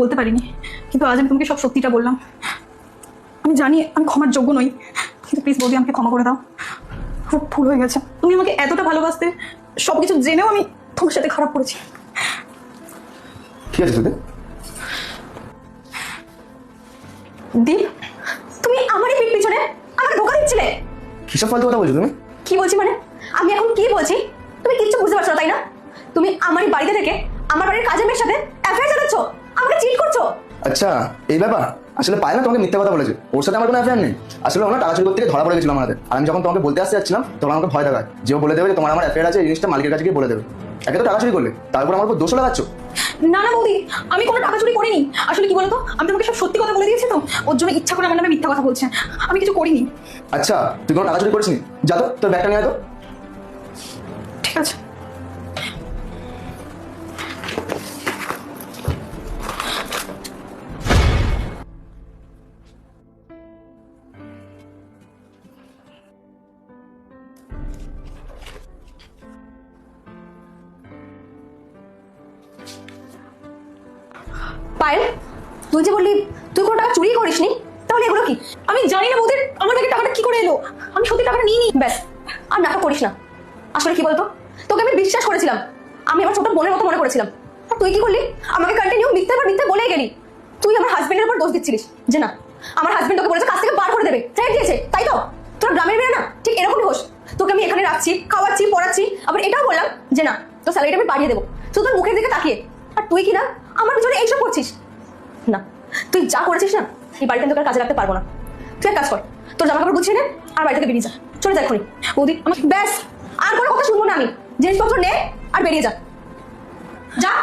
বলতে পারিনি, কিন্তু আজ আমি তোমাকে সব সত্যিটা বললাম। আমি জানি আমি ক্ষমার যোগ্য নই, কিন্তু প্লিজ বৌদি আমাকে ক্ষমা করে দাও। খুব ভুল হয়ে গেছে। তুমি আমাকে এতটা ভালোবাসতে, সবকিছু জেনেও আমি তোমার সাথে খারাপ করেছি। ঠিক আছে সুদে। দীপ, তুমি আমারই পিঠ পিছনে আমাকে ধোকা দিচ্ছিলে। কিসব ফালতু কথা বলছো তুমি? কি বলছি মানে? আমি এখন কি বলছি তুমি কিচ্ছু বুঝতে পারছো না, তাই না? তুমি আমারই বাড়িতে থেকে আমার বাড়ির কাজের মেয়ের সাথে অ্যাফেয়ার চালাচ্ছ, আমাকে চিট করছো। আচ্ছা এই ব্যাপার। আসলে পায়েল না তোমাকে মিথ্যা কথা বলেছে, ওর সাথে আমার কোনো অ্যাফেয়ার নেই। আসলে ওনা টাকা চুরি করতে গিয়ে ধরা পড়ে গেছিল আমাদের। আর আমি যখন তোমাকে বলতে আসতে যাচ্ছিলাম তখন আমাকে ভয় দেখায় যে ও বলে দেবে যে তোমার আমার অ্যাফেয়ার আছে, এই জিনিসটা মালিকের কাছে গিয়ে বলে দেবে। একে তো টাকা চুরি করলে, তারপর আমার উপর দোষ লাগাচ্ছ। না না বৌদি, আমি কোনো টাকা চুরি করিনি। আসলে কি বলতো, আমি তোমাকে সব সত্যি কথা বলে দিয়েছি, তো ওর জন্য ইচ্ছা করে আমার নামে মিথ্যা কথা বলছে। আমি কিছু করিনি। আচ্ছা তুই কোনো টাকা চুরি করিস নি? যা তো তোর ব্যাগটা নিয়ে আয় তো। ঠিক আছে। পায়েল, তুই যে বললি তুই কোনো টাকা চুরি করিসনি, তাহলে এগুলো কি? আমি জানি না বৌদি আমার ব্যাগে টাকাটা কি করে এলো। আমি সত্যি টাকাটা নিয়ে নি। ব্যাস, আর নাটক করিস না। আসলে কি বলতো, তোকে আমি বিশ্বাস করেছিলাম, আমি আমার ছোট বোনের মতো মনে করেছিলাম। আর তুই কি করলি, আমাকে কন্টিনিউ মিথ্যে পর মিথ্যে বলেই গেলি। তুই আমার হাজবেন্ডের উপর দোষ দিচ্ছিলিস যে না, আমার হাজবেন্ড তোকে বলেছে কাজ থেকে বার করে দেবে, থ্রেট দিয়েছে, তাই তো? তোর গ্রামের মেয়ে না ঠিক এরকমই হোস। তোকে আমি এখানে রাখছি, খাওয়াচ্ছি, পড়াচ্ছি, আবার এটাও বললাম যে না, তোর স্যালারিটা আমি বাড়িয়ে দেবো, শুধু তোর মুখের দিকে তাকিয়ে। আর তুই কি না আমার পিছনে এইসব করছিস? না, তুই যা করেছিস না, এই বাড়িতে তোকে আর কাজে রাখতে পারবো না। তুই এক কাজ কর, তোর জামা কাপড় গুছিয়ে নে আর বাড়ি থেকে বেরিয়ে যা, চলে যা এক্ষুনি। বৌদি আমার ব্যাস, আর কোনো কথা শুনবো না আমি। জিনিসপত্র নে আর বেরিয়ে যা, যা।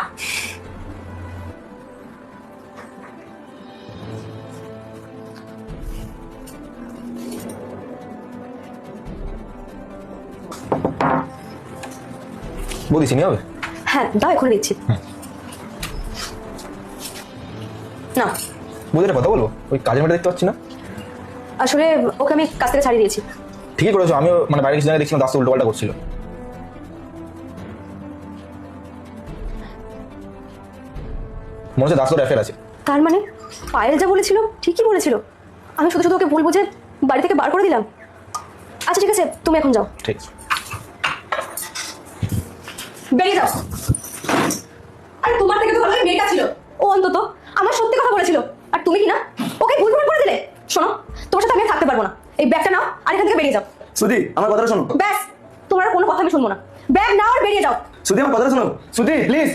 বৌদি চিনি হবে? হ্যাঁ দাও, এখনই দিচ্ছি। না বৌদি একটা কথা বলবো, ওই কাজের মেয়েটা দেখতে পাচ্ছি না। আসলে ওকে আমি কাজ থেকে ছাড়িয়ে দিয়েছি। ঠিকই করেছো, আমিও মানে বাইরে কিছু জায়গায় দেখছিলাম দাস উল্টো পাল্টা করছিল। মনে হচ্ছে দাস তোর অ্যাফেয়ার আছে। তার মানে পায়েল যা বলেছিল ঠিকই বলেছিল, আমি শুধু শুধু ওকে ভুল বুঝে বাড়ি থেকে বার করে দিলাম। আচ্ছা ঠিক আছে, তুমি এখন যাও, ঠিক। বেরিয়ে যাও। আরে তোমার থেকে তো ভালো মেয়েটা ছিল, ও অন্তত আমার সত্যি কথা বলেছিল, আর তুমি কি না ওকে ভুল করে দিলে। শোনো, তোমার সাথে আমি আর থাকতে পারবো না, এই ব্যাগটা নাও আর এখান থেকে বেরিয়ে যাও। সুধি আমার কথাটা শোনো। ব্যাস, তোমার আর কোনো কথা আমি শুনবো না। ব্যাগ নাও আর বেরিয়ে যাও। সুধি আমার কথাটা শোনো। সুধি প্লিজ।